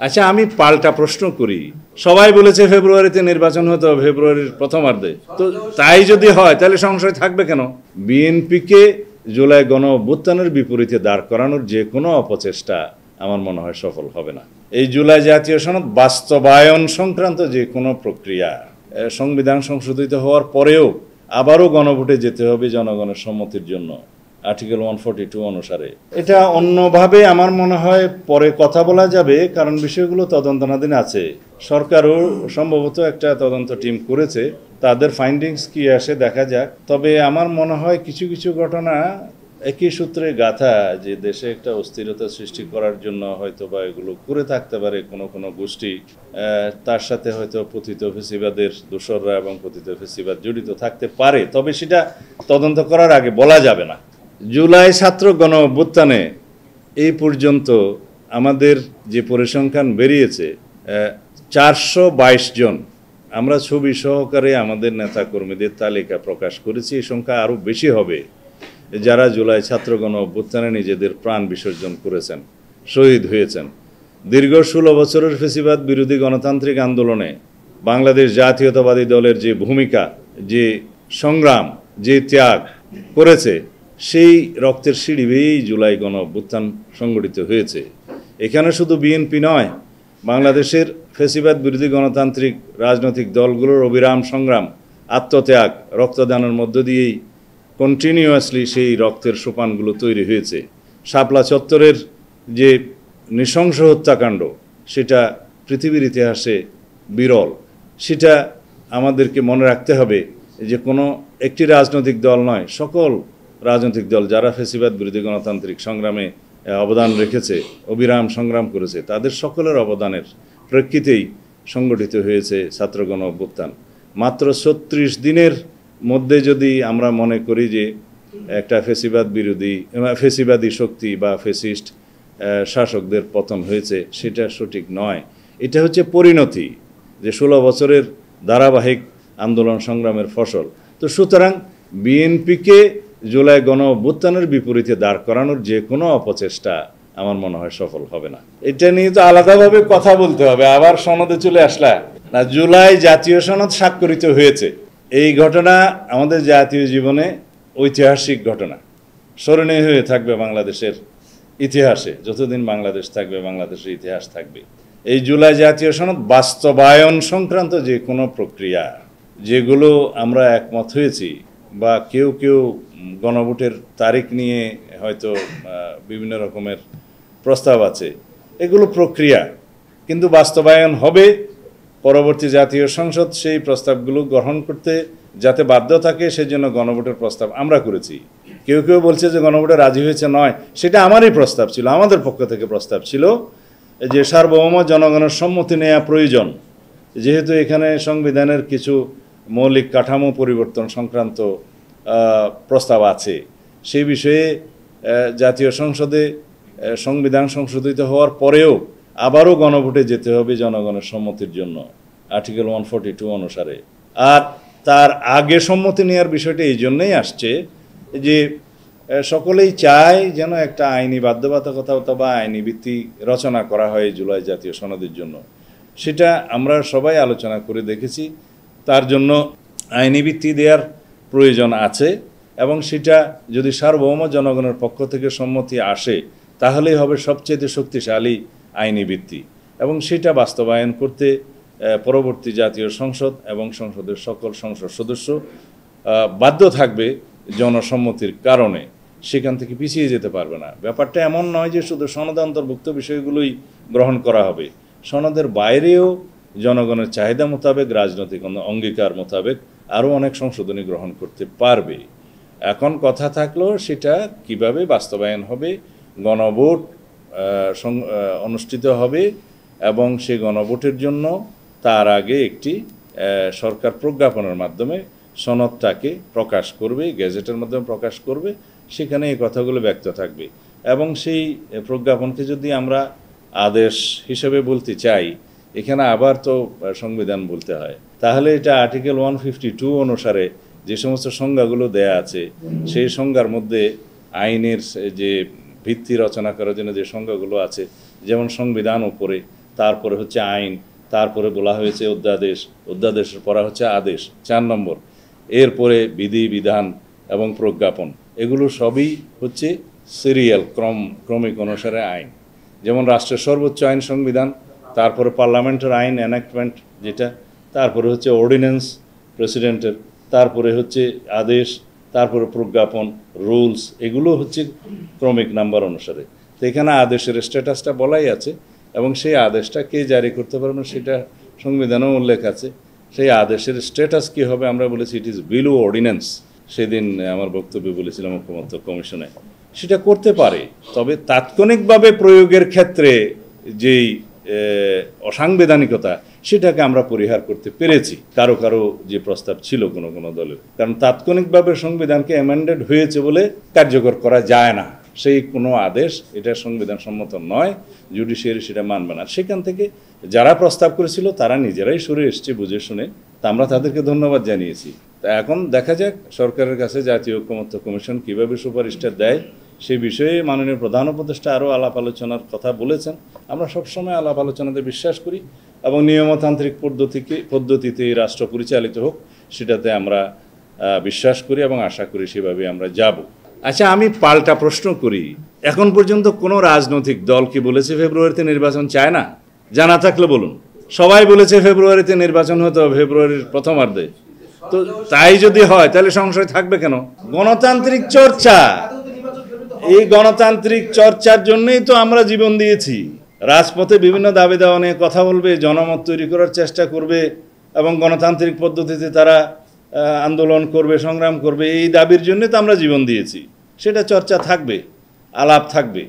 আচ্ছা, আমি পাল্টা প্রশ্ন করি। সবাই বলেছে ফেব্রুয়ারিতে নির্বাচন হতো, ফেব্রুয়ারির প্রথমার্ধে। তো তাই যদি হয় তাহলে সংশয় থাকবে কেন? বিএনপিকে জুলাই গণ অভ্যুত্থানের বিপরীতে দাঁড় করানোর যে কোনো অপচেষ্টা আমার মনে হয় সফল হবে না। এই জুলাই জাতীয় সনদ বাস্তবায়ন সংক্রান্ত যে কোনো প্রক্রিয়া, সংবিধান সংশোধিত হওয়ার পরেও আবারও গণভোটে যেতে হবে জনগণের সম্মতির জন্য, আর্টিকেল 142 অনুসারে। এটা অন্যভাবে আমার মনে হয় পরে কথা বলা যাবে, কারণ বিষয়গুলো তদন্তাধীন আছে। সরকারও সম্ভবত একটা তদন্ত টিম করেছে, তাদের ফাইন্ডিংস কি আসে দেখা যাক। তবে আমার মনে হয় কিছু কিছু ঘটনা একই সূত্রে গাথা, যে দেশে একটা অস্থিরতা সৃষ্টি করার জন্য হয়তো বা এগুলো করে থাকতে পারে কোনো কোনো গোষ্ঠী, তার সাথে হয়তো পতিত ফেসিবাদের দোসররা এবং পতিত ফেসিবাদ জড়িত থাকতে পারে। তবে সেটা তদন্ত করার আগে বলা যাবে না। জুলাই ছাত্র গণ অভ্যুত্থানে এই পর্যন্ত আমাদের যে পরিসংখ্যান বেরিয়েছে 422 জন। আমরা ছবি সহকারে আমাদের নেতাকর্মীদের তালিকা প্রকাশ করেছি। এই সংখ্যা আরও বেশি হবে যারা জুলাই ছাত্র গণ অভ্যুত্থানে নিজেদের প্রাণ বিসর্জন করেছেন, শহীদ হয়েছেন। দীর্ঘ 16 বছরের ফেসিবাদ বিরোধী গণতান্ত্রিক আন্দোলনে বাংলাদেশ জাতীয়তাবাদী দলের যে ভূমিকা, যে সংগ্রাম, যে ত্যাগ করেছে, সেই রক্তের সিঁড়ি বেয়েই জুলাই গণ অভ্যুত্থান সংগঠিত হয়েছে। এখানে শুধু বিএনপি নয়, বাংলাদেশের ফেসিবাদ বিরোধী গণতান্ত্রিক রাজনৈতিক দলগুলোর অবিরাম সংগ্রাম, আত্মত্যাগ, রক্তদানের মধ্য দিয়েই কন্টিনিউয়াসলি সেই রক্তের সোপানগুলো তৈরি হয়েছে। শাপলা চত্বরের যে নৃশংস হত্যাকাণ্ড, সেটা পৃথিবীর ইতিহাসে বিরল। সেটা আমাদেরকে মনে রাখতে হবে যে কোনো একটি রাজনৈতিক দল নয়, সকল রাজনৈতিক দল যারা ফেসিবাদ বিরোধী গণতান্ত্রিক সংগ্রামে অবদান রেখেছে, অবিরাম সংগ্রাম করেছে, তাদের সকলের অবদানের প্রেক্ষিতেই সংগঠিত হয়েছে ছাত্র গণ অভ্যুত্থান। মাত্র 36 দিনের মধ্যে যদি আমরা মনে করি যে একটা ফেসিবাদী শক্তি বা ফেসিস্ট শাসকদের পতন হয়েছে, সেটা সঠিক নয়। এটা হচ্ছে পরিণতি, যে 16 বছরের ধারাবাহিক আন্দোলন সংগ্রামের ফসল। তো সুতরাং বিএনপিকে জুলাই গণ অভ্যুত্থানের বিপরীতে দাঁড় করানোর যে কোনো অপচেষ্টা আমার মনে হয় সফল হবে না। এটা নিয়ে তো আলাদাভাবে কথা বলতে হবে। আবার সনদে চলে আসলা না, জুলাই জাতীয় সনদ স্বাক্ষরিত হয়েছে, এই ঘটনা আমাদের জাতীয় জীবনে ঐতিহাসিক ঘটনা, স্মরণীয় হয়ে থাকবে বাংলাদেশের ইতিহাসে। যতদিন বাংলাদেশ থাকবে, বাংলাদেশের ইতিহাস থাকবে। এই জুলাই জাতীয় সনদ বাস্তবায়ন সংক্রান্ত যে কোনো প্রক্রিয়া, যেগুলো আমরা একমত হয়েছি, বা কেউ কেউ গণভোটের তারিখ নিয়ে হয়তো বিভিন্ন রকমের প্রস্তাব আছে, এগুলো প্রক্রিয়া, কিন্তু বাস্তবায়ন হবে। পরবর্তী জাতীয় সংসদ সেই প্রস্তাবগুলো গ্রহণ করতে যাতে বাধ্য থাকে, সেজন্য গণভোটের প্রস্তাব আমরা করেছি। কেউ কেউ বলছে যে গণভোটে রাজি হয়েছে, নয়, সেটা আমারই প্রস্তাব ছিল, আমাদের পক্ষ থেকে প্রস্তাব ছিল যে সার্বভৌম জনগণের সম্মতি নেওয়া প্রয়োজন। যেহেতু এখানে সংবিধানের কিছু মৌলিক কাঠামো পরিবর্তন সংক্রান্ত প্রস্তাব আছে, সেই বিষয়ে জাতীয় সংসদে সংবিধান সংশোধিত হওয়ার পরেও আবারও গণভোটে যেতে হবে জনগণের সম্মতির জন্য, আর্টিকেল 142 অনুসারে। আর তার আগে সম্মতি নেওয়ার বিষয়টা এই জন্যই আসছে যে সকলেই চায় যেন একটা আইনি বাধ্যবাধকতা অথবা আইনি ভিত্তি রচনা করা হয় জুলাই জাতীয় সনদের জন্য। সেটা আমরা সবাই আলোচনা করে দেখেছি, তার জন্য আইনি ভিত্তি দেওয়ার প্রয়োজন আছে, এবং সেটা যদি সার্বভৌম জনগণের পক্ষ থেকে সম্মতি আসে তাহলেই হবে সবচেয়ে শক্তিশালী আইনি ভিত্তি। এবং সেটা বাস্তবায়ন করতে পরবর্তী জাতীয় সংসদ এবং সংসদের সকল সংসদ সদস্য বাধ্য থাকবে জনসম্মতির কারণে, সেখান থেকে পিছিয়ে যেতে পারবে না। ব্যাপারটা এমন নয় যে শুধু সনদে অন্তর্ভুক্ত বিষয়গুলোই গ্রহণ করা হবে, সনদের বাইরেও জনগণের চাহিদা মোতাবেক, রাজনৈতিক অঙ্গীকার মোতাবেক আরও অনেক সংশোধনী গ্রহণ করতে পারবে। এখন কথা থাকলো সেটা কিভাবে বাস্তবায়ন হবে। গণভোট অনুষ্ঠিত হবে এবং সেই গণভোটের জন্য তার আগে একটি সরকার প্রজ্ঞাপনের মাধ্যমে সনদটাকে প্রকাশ করবে, গেজেটের মাধ্যমে প্রকাশ করবে, সেখানে এই কথাগুলো ব্যক্ত থাকবে। এবং সেই প্রজ্ঞাপনকে যদি আমরা আদেশ হিসেবে বলতে চাই, এখানে আবার তো সংবিধান বলতে হয়, তাহলে এটা আর্টিকেল 152 অনুসারে যে সমস্ত সংজ্ঞাগুলো দেয়া আছে, সেই সংজ্ঞার মধ্যে আইনের যে ভিত্তি রচনা করার জন্য যে সংজ্ঞাগুলো আছে, যেমন সংবিধান উপরে, তারপরে হচ্ছে আইন, তারপরে বলা হয়েছে অধ্যাদেশ, অধ্যাদেশের পরে হচ্ছে আদেশ 4 নম্বর, এরপরে বিধি বিধান এবং প্রজ্ঞাপন। এগুলো সবই হচ্ছে সিরিয়াল ক্রমিক অনুসারে আইন। যেমন রাষ্ট্রের সর্বোচ্চ আইন সংবিধান, তারপরে পার্লামেন্টের আইন এনাক্টমেন্ট যেটা, তারপরে হচ্ছে অর্ডিন্যান্স প্রেসিডেন্টের, তারপরে হচ্ছে আদেশ, তারপরে প্রজ্ঞাপন, রুলস, এগুলো হচ্ছে ক্রমিক নাম্বার অনুসারে। তো এখানে আদেশের স্ট্যাটাসটা বলাই আছে এবং সেই আদেশটা কে জারি করতে পারবেন সেটা সংবিধানেও উল্লেখ আছে। সেই আদেশের স্ট্যাটাস কী হবে আমরা বলেছি ইট ইজ বিলো অর্ডিন্যান্স। সেদিন আমার বক্তব্যে বলেছিলাম ঐকমত্য কমিশনে, সেটা করতে পারে, তবে তাৎক্ষণিকভাবে প্রয়োগের ক্ষেত্রে যেই অসাংবিধানিকতা সেটাকে আমরা পরিহার করতে পেরেছি কারো কারো যে প্রস্তাব ছিল কোনো কোনো দলের। কারণ তাৎক্ষণিকভাবে সংবিধানকে অ্যামেন্ডেড হয়েছে বলে কার্যকর করা যায় না, সেই কোনো আদেশ এটা সংবিধান সম্মত নয়, জুডিশিয়ারি সেটা মানবে না। সেখান থেকে যারা প্রস্তাব করেছিল তারা নিজেরাই সরে এসছে বুঝে শুনে, তা আমরা তাদেরকে ধন্যবাদ জানিয়েছি। তা এখন দেখা যাক সরকারের কাছে জাতীয় ঐকমত্য কমিশন কীভাবে সুপারিশটা দেয়, সেই বিষয়ে মাননীয় প্রধান উপদেষ্টা আরও আলাপ আলোচনার কথা বলেছেন। আমরা সবসময় আলাপ আলোচনাতে বিশ্বাস করি এবং নিয়মতান্ত্রিক পদ্ধতিতে রাষ্ট্র পরিচালিত হোক সেটাতে আমরা বিশ্বাস করি এবং আশা করি সেভাবে আমরা যাব। আচ্ছা, আমি পাল্টা প্রশ্ন করি, এখন পর্যন্ত কোনো রাজনৈতিক দল কি বলেছে ফেব্রুয়ারিতে নির্বাচন চায় না? জানা থাকলে বলুন। সবাই বলেছে ফেব্রুয়ারিতে নির্বাচন হতে হবে, ফেব্রুয়ারির প্রথমার্ধে। তো তাই যদি হয় তাহলে সংশয় থাকবে কেন? গণতান্ত্রিক চর্চা, এই গণতান্ত্রিক চর্চার জন্যই তো আমরা জীবন দিয়েছি। রাজপথে বিভিন্ন দাবি দেওয়া নিয়ে কথা বলবে, জনমত তৈরি করার চেষ্টা করবে এবং গণতান্ত্রিক পদ্ধতিতে তারা আন্দোলন করবে, সংগ্রাম করবে, এই দাবির জন্য তো আমরা জীবন দিয়েছি। সেটা চর্চা থাকবে, আলাপ থাকবে।